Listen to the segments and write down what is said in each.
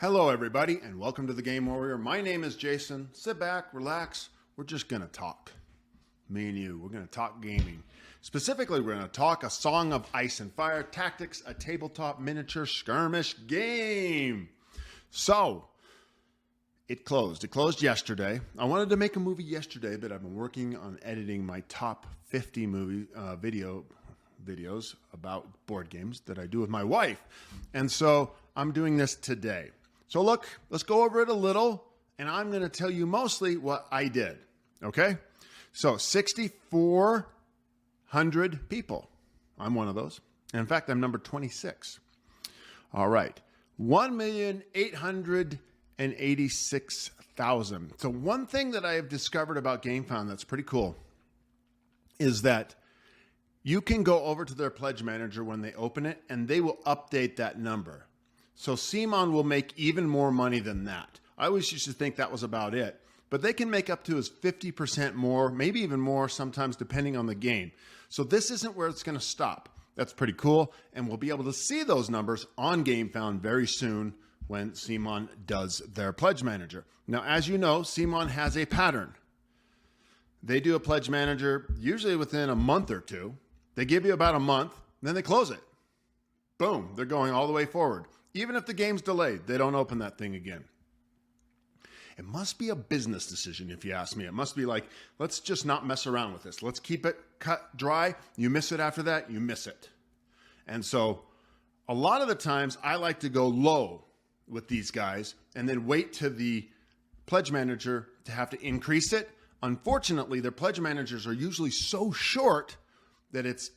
Hello, everybody, and welcome to the Game Warrior. My name is Jason. Sit back, relax. We're just going to talk. Me and you. We're going to talk gaming. Specifically, we're going to talk A Song of Ice and Fire Tactics, a tabletop miniature skirmish game. So, it closed. It closed yesterday. I wanted to make a movie yesterday, but I've been working on editing my top 50 videos about board games that I do with my wife. And so I'm doing this today. So look, let's go over it a little, and I'm going to tell you mostly what I did. Okay? So 6,400 people. I'm one of those. And in fact, I'm number 26. All right. 1,886,000. So one thing that I have discovered about GameFound that's pretty cool is that you can go over to their pledge manager when they open it, and they will update that number. So CMON will make even more money than that. I always used to think that was about it, but they can make up to as 50% more, maybe even more sometimes depending on the game. So this isn't where it's going to stop. That's pretty cool, and we'll be able to see those numbers on GameFound very soon when CMON does their pledge manager. Now, as you know, CMON has a pattern. They do a pledge manager usually within a month or two. They give you about a month, then they close it. Boom, they're going all the way forward. Even if the game's delayed, they don't open that thing again. It must be a business decision, if you ask me. It must be like, let's just not mess around with this. Let's keep it cut dry. You miss it after that, you miss it. And so a lot of the times I like to go low with these guys and then wait to the pledge manager to have to increase it. Unfortunately, their pledge managers are usually so short that it's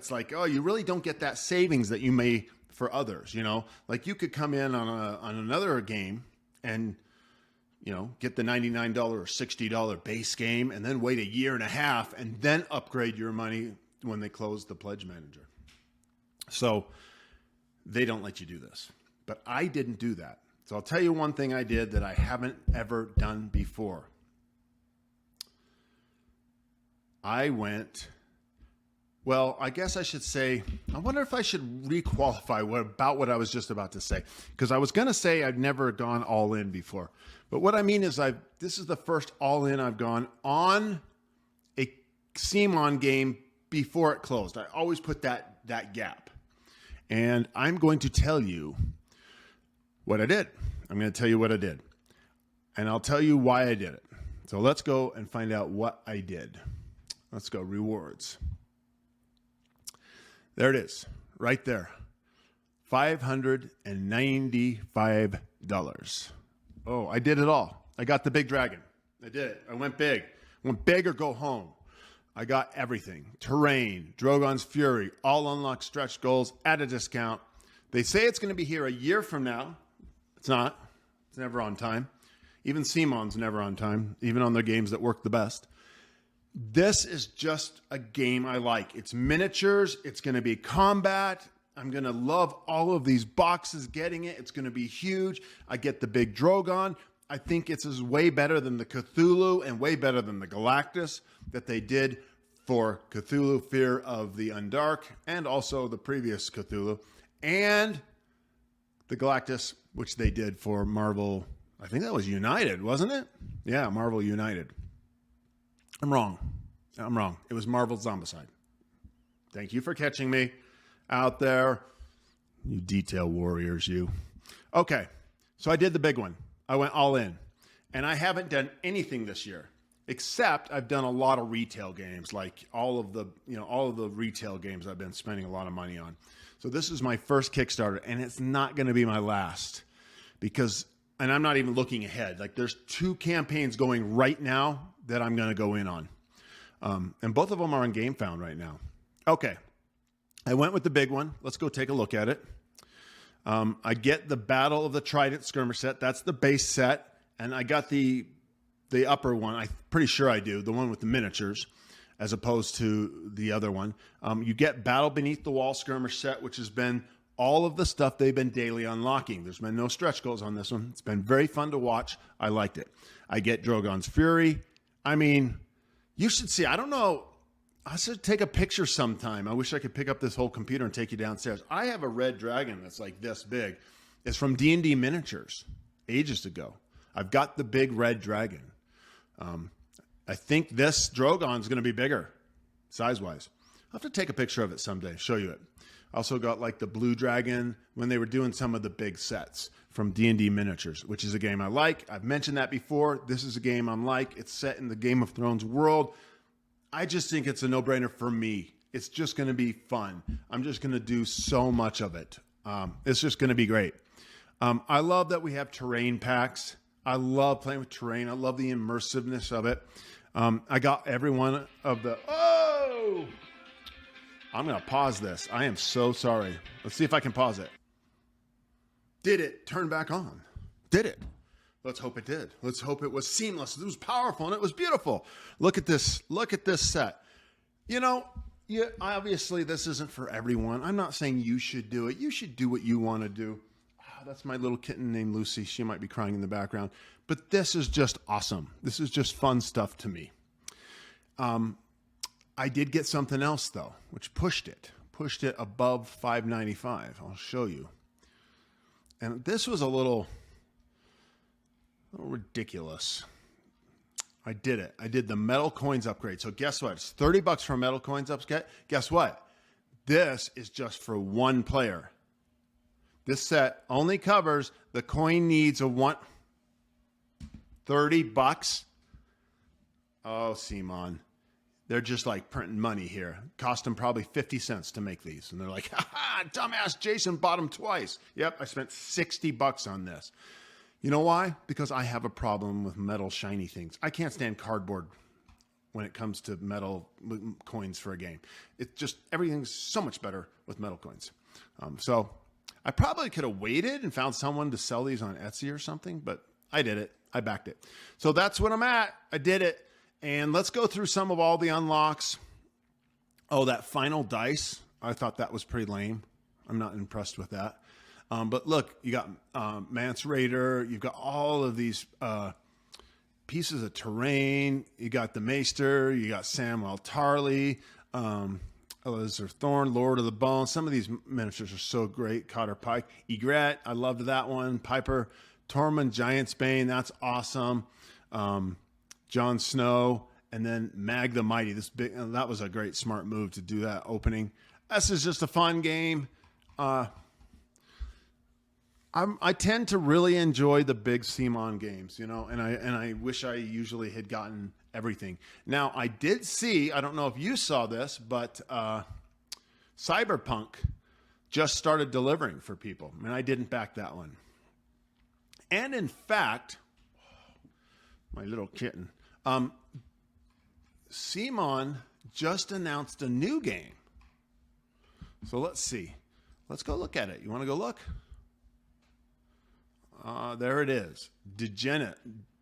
like, oh, you really don't get that savings that you may for others, you know? Like you could come in on another game and, you know, get the $99 or $60 base game and then wait a year and a half and then upgrade your money when they close the pledge manager. So they don't let you do this. But I didn't do that. So I'll tell you one thing I did that I haven't ever done before. I went... Well, I guess I should say, I wonder if I should requalify about what I was just about to say. Because I was going to say I've never gone all in before. But what I mean is this is the first all in I've gone on a CMON game before it closed. I always put that gap. And I'm going to tell you what I did. I'm going to tell you what I did. And I'll tell you why I did it. So let's go and find out what I did. Let's go, rewards. There it is, right there. $595. Oh, I did it all. I got the big dragon. I did it. I went big. Went big or go home. I got everything. Terrain, Drogon's Fury, all unlocked stretch goals at a discount. They say it's going to be here a year from now. It's not. It's never on time. Even CMON's never on time, even on their games that work the best. This is just a game I like. It's miniatures. It's going to be combat. I'm going to love all of these boxes getting it. It's going to be huge. I get the big Drogon. I think it's way better than the Cthulhu and way better than the Galactus that they did for Cthulhu Fear of the Undark and also the previous Cthulhu and the Galactus, which they did for Marvel. I think that was United, wasn't it? Yeah, Marvel United. I'm wrong. It was Marvel Zombicide. Thank you for catching me out there. You detail warriors, you. Okay, so I did the big one. I went all in. And I haven't done anything this year, except I've done a lot of retail games, like all of the retail games I've been spending a lot of money on. So this is my first Kickstarter, and it's not going to be my last because, and I'm not even looking ahead. Like there's 2 campaigns going right now that I'm going to go in on. And both of them are on GameFound right now. Okay. I went with the big one. Let's go take a look at it. I get the Battle of the Trident skirmish set. That's the base set. And I got the upper one. I'm pretty sure I do. The one with the miniatures as opposed to the other one. You get Battle Beneath the Wall skirmish set, which has been all of the stuff they've been daily unlocking. There's been no stretch goals on this one. It's been very fun to watch. I liked it. I get Drogon's Fury. I mean, you should see. I don't know. I should take a picture sometime. I wish I could pick up this whole computer and take you downstairs. I have a red dragon that's like this big. It's from D&D Miniatures ages ago. I've got the big red dragon. I think this Drogon's going to be bigger, size-wise. I'll have to take a picture of it someday, show you it. Also got like the blue dragon when they were doing some of the big sets from D&D Miniatures, which is a game I like. I've mentioned that before. This is a game I'm like. It's set in the Game of Thrones world. I just think it's a no-brainer for me. It's just going to be fun. I'm just going to do so much of it. It's just going to be great. I love that we have terrain packs. I love playing with terrain. I love the immersiveness of it. I got every one of the... Oh! I'm going to pause this. I am so sorry. Let's see if I can pause it. Did it turn back on? Did it? Let's hope it did. Let's hope it was seamless. It was powerful and it was beautiful. Look at this. Look at this set. You know, obviously this isn't for everyone. I'm not saying you should do it. You should do what you want to do. Oh, that's my little kitten named Lucy. She might be crying in the background. But this is just awesome. This is just fun stuff to me. I did get something else, though, which pushed it above $5.95. I'll show you. And this was a little ridiculous. I did it. I did the metal coins upgrade. So guess what? It's $30 for a metal coins upgrade. Guess what? This is just for one player. This set only covers the coin needs of one. $30? Oh, Simon. They're just like printing money here. Cost them probably 50 cents to make these. And they're like, ha, dumbass Jason bought them twice. Yep, I spent $60 on this. You know why? Because I have a problem with metal shiny things. I can't stand cardboard when it comes to metal coins for a game. It just, everything's so much better with metal coins. So I probably could have waited and found someone to sell these on Etsy or something, but I did it. I backed it. So that's what I'm at. I did it. And let's go through some of all the unlocks. Oh, that final dice. I thought that was pretty lame. I'm not impressed with that. But look, you got Mance Raider. You've got all of these pieces of terrain. You got the Maester. You got Samwell Tarly. Elizabeth Thorne, Lord of the Bones. Some of these miniatures are so great. Cotter Pike. Egret. I loved that one. Piper Tormund, Giantsbane. That's awesome. Jon Snow, and then Mag the Mighty. This big, that was a great smart move to do that opening. This is just a fun game. I tend to really enjoy the big CMON games, you know, and I wish I usually had gotten everything. Now I did see, I don't know if you saw this, but Cyberpunk just started delivering for people, and I didn't back that one. And in fact, my little kitten. CMON just announced a new game. So let's see. Let's go look at it. You want to go look? There it is.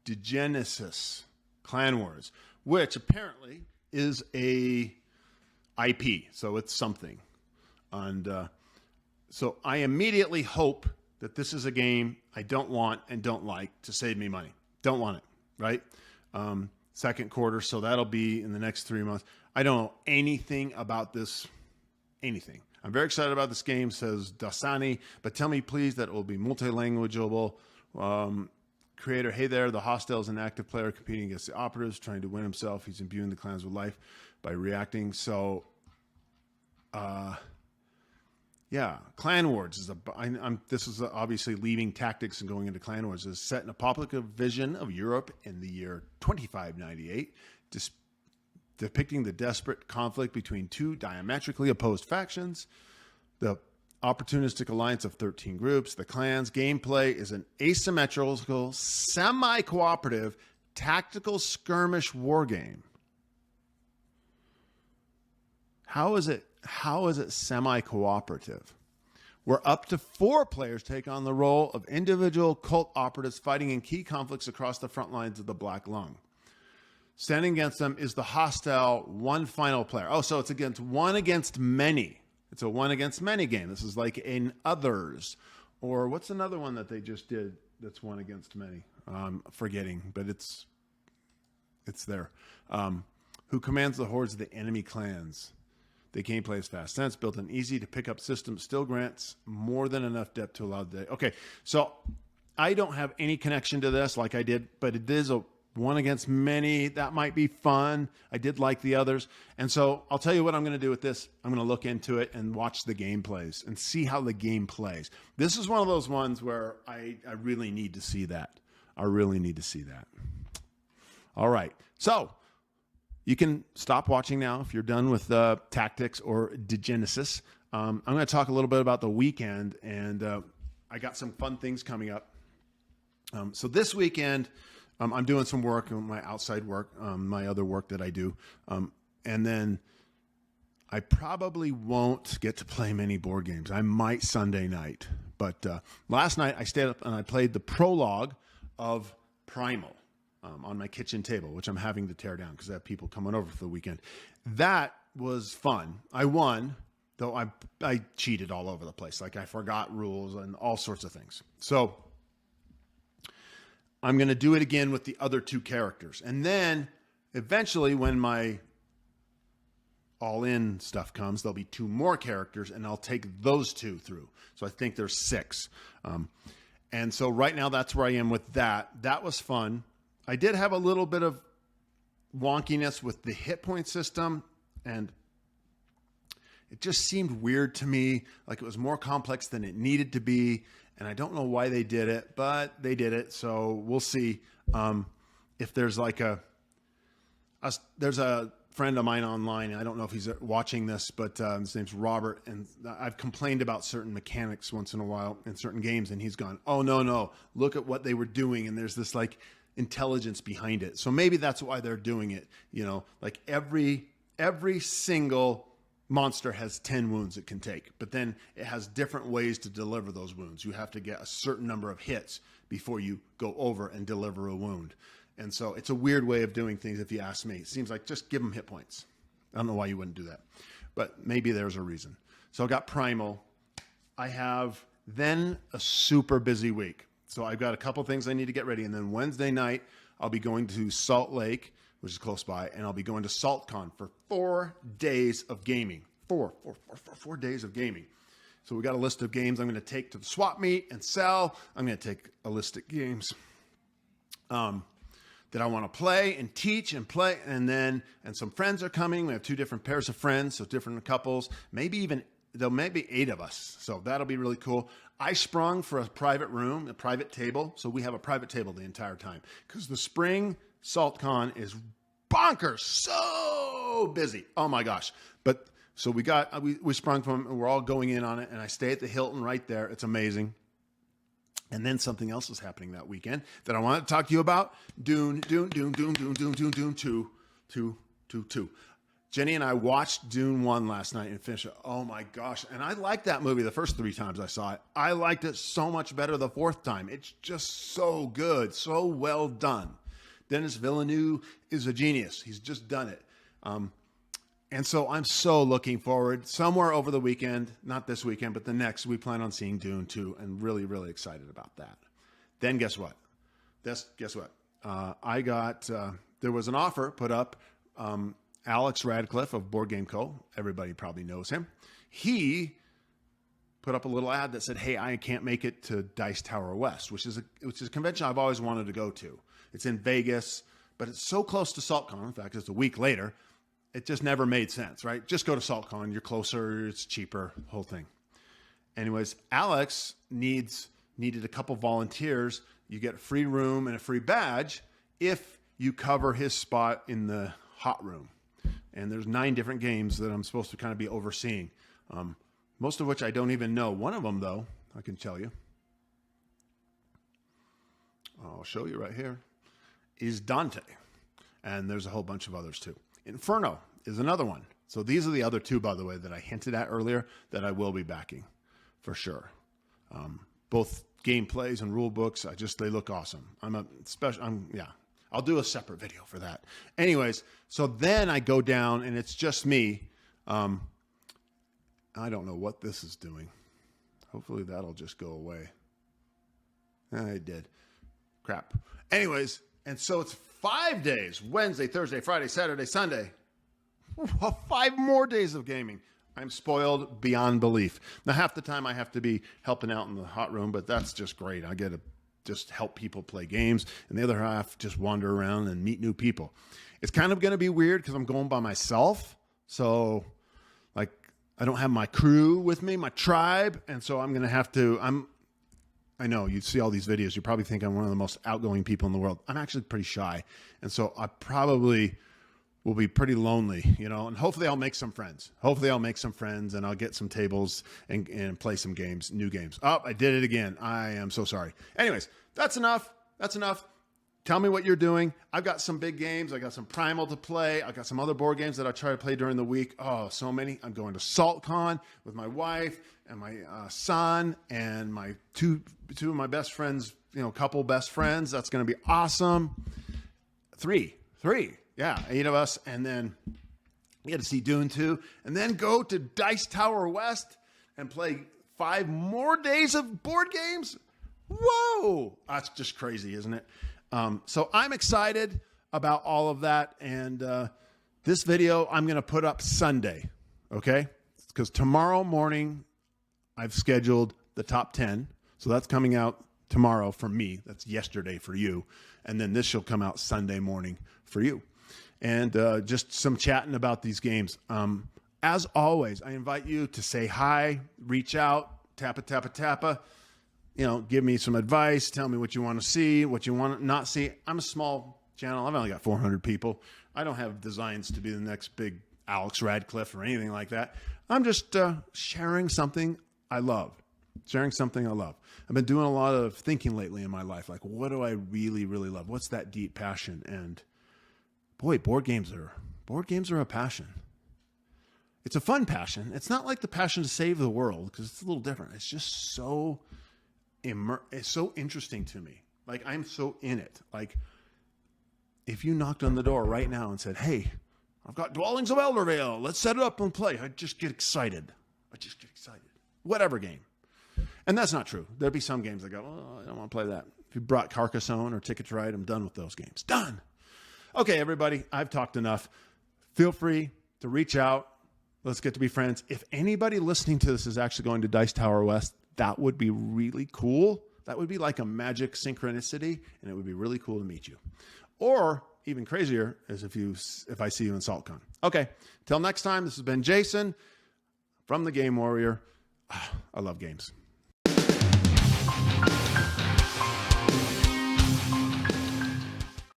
Degenesis Clan Wars, which apparently is a IP. So it's something. And so I immediately hope that this is a game I don't want and don't like to save me money. Don't want it, right? Second quarter, so that'll be in the next 3 months. I don't know anything about this, anything. I'm very excited about this game, says Dasani, but tell me please that it will be multilinguageable. Creator, hey there, the hostile is an active player competing against the operatives, trying to win himself. He's imbuing the clans with life by reacting. So, yeah, Clan Wars is this is obviously leaving tactics and going into Clan Wars. Is set in a apocalyptic vision of Europe in the year 2598, depicting the desperate conflict between two diametrically opposed factions. The opportunistic alliance of 13 groups, the clans. Gameplay is an asymmetrical, semi-cooperative, tactical skirmish war game. How is it semi-cooperative? Where up to 4 players take on the role of individual cult operatives fighting in key conflicts across the front lines of the Black Lung. Standing against them is the hostile one final player. Oh, so it's one against many. It's a one against many game. This is like in Others. Or what's another one that they just did that's one against many? I'm forgetting, but it's there. Who commands the hordes of the enemy clans? The gameplay is fast. Sense built an easy to pick up system. Still grants more than enough depth to allow the day. Okay, so I don't have any connection to this like I did, but it is a one against many. That might be fun. I did like the others. And so I'll tell you what I'm going to do with this. I'm going to look into it and watch the gameplays and see how the game plays. This is one of those ones where I really need to see that. I really need to see that. All right. So you can stop watching now if you're done with Tactics or Degenesis. I'm going to talk a little bit about the weekend, and I got some fun things coming up. So this weekend, I'm doing some work, my outside work, my other work that I do. And then I probably won't get to play many board games. I might Sunday night. But last night I stayed up and I played the prologue of Primal on my kitchen table, which I'm having to tear down because I have people coming over for the weekend. That was fun. I won, though I cheated all over the place. Like I forgot rules and all sorts of things. So I'm going to do it again with the other two characters. And then eventually when my all-in stuff comes, there'll be two more characters, and I'll take those two through. So I think there's 6. And so right now that's where I am with that. That was fun. I did have a little bit of wonkiness with the hit point system, and it just seemed weird to me, like it was more complex than it needed to be. And I don't know why they did it, but they did it. So we'll see if there's like there's a friend of mine online, and I don't know if he's watching this, but his name's Robert, and I've complained about certain mechanics once in a while in certain games, and he's gone, oh, no, look at what they were doing, and there's this like intelligence behind it. So maybe that's why they're doing it. You know, like every single monster has 10 wounds it can take, but then it has different ways to deliver those wounds. You have to get a certain number of hits before you go over and deliver a wound. And so it's a weird way of doing things, if you ask me. It seems like just give them hit points. I don't know why you wouldn't do that, but maybe there's a reason. So I got Primal. I have then a super busy week. So I've got a couple things I need to get ready. And then Wednesday night, I'll be going to Salt Lake, which is close by, and I'll be going to SaltCon for 4 days of gaming. Four days of gaming. So we got a list of games I'm going to take to the swap meet and sell. I'm going to take a list of games that I want to play and teach and play. And some friends are coming. We have 2 different pairs of friends, so different couples, maybe 8 of us. So that'll be really cool. I sprung for a private room, a private table. So we have a private table the entire time because the spring SaltCon is bonkers, so busy. Oh my gosh. But so we sprung from, we're all going in on it, and I stay at the Hilton right there. It's amazing. And then something else is happening that weekend that I want to talk to you about. Dune 2. Jenny and I watched Dune 1 last night and finished it. Oh my gosh. And I liked that movie the first 3 times I saw it. I liked it so much better the 4th time. It's just so good, so well done. Denis Villeneuve is a genius. He's just done it. And so I'm so looking forward. Somewhere over the weekend, not this weekend, but the next, we plan on seeing Dune 2, and really, really excited about that. Then guess what? I got, there was an offer put up. Alex Radcliffe of Board Game Co., everybody probably knows him. He put up a little ad that said, hey, I can't make it to Dice Tower West, which is a convention I've always wanted to go to. It's in Vegas, but it's so close to SaltCon. In fact, it's a week later. It just never made sense, right? Just go to SaltCon. You're closer. It's cheaper, whole thing. Anyways, Alex needed a couple volunteers. You get a free room and a free badge if you cover his spot in the hot room. And there's 9 different games that I'm supposed to kind of be overseeing, most of which I don't even know. One of them, though, I can tell you. I'll show you right here, is Dante. And there's a whole bunch of others, too. Inferno is another one. So these are the other 2, by the way, that I hinted at earlier that I will be backing for sure. Both gameplays and rule books, they look awesome. I'll do a separate video for that. Anyways, so then I go down and it's just me. I don't know what this is doing. Hopefully that'll just go away. It did. Crap. Anyways, and so it's 5 days, Wednesday, Thursday, Friday, Saturday, Sunday. 5 more days of gaming. I'm spoiled beyond belief. Now, half the time I have to be helping out in the hot room, but that's just great. I get to just help people play games, and the other half just wander around and meet new people. It's kind of going to be weird because I'm going by myself. So, like, I don't have my crew with me, my tribe, and so I'm going to have to, I know you see all these videos. You probably think I'm one of the most outgoing people in the world. I'm actually pretty shy. And so I probably will be pretty lonely, you know, and hopefully I'll make some friends. Hopefully I'll make some friends and I'll get some tables and play some games, new games. Oh, I did it again. I am so sorry. Anyways, that's enough. That's enough. Tell me what you're doing. I've got some big games. I got some Primal to play. I got some other board games that I try to play during the week. Oh, so many. I'm going to SaltCon with my wife and my son and my two of my best friends, you know, couple best friends. That's going to be awesome. Three. Yeah, 8 of us. And then we had to see Dune 2 and then go to Dice Tower West and play 5 more days of board games. Whoa. That's just crazy, isn't it? So I'm excited about all of that. And this video I'm going to put up Sunday, okay? Because tomorrow morning I've scheduled the top 10. So that's coming out tomorrow for me. That's yesterday for you. And then this will come out Sunday morning for you. And just some chatting about these games. As always, I invite you to say hi, reach out, tappa. You know, give me some advice. Tell me what you want to see, what you want to not see. I'm a small channel. I've only got 400 people. I don't have designs to be the next big Alex Radcliffe or anything like that. I'm just sharing something I love. I've been doing a lot of thinking lately in my life. Like, what do I really, really love? What's that deep passion? And boy, board games are a passion. It's a fun passion. It's not like the passion to save the world because it's a little different. It's just so it's so interesting to me. Like, I'm so in it. Like, if you knocked on the door right now and said, hey, I've got Dwellings of Eldervale. Let's set it up and play. I'd just get excited. Whatever game. And that's not true. There'd be some games that go, oh, I don't want to play that. If you brought Carcassonne or Ticket to Ride, I'm done with those games. Done. Okay, everybody, I've talked enough. Feel free to reach out. Let's get to be friends. If anybody listening to this is actually going to Dice Tower West, that would be really cool. That would be like a magic synchronicity, and it would be really cool to meet you. Or even crazier is if I see you in SaltCon. Okay, till next time, this has been Jason from The Game Warrior. I love games.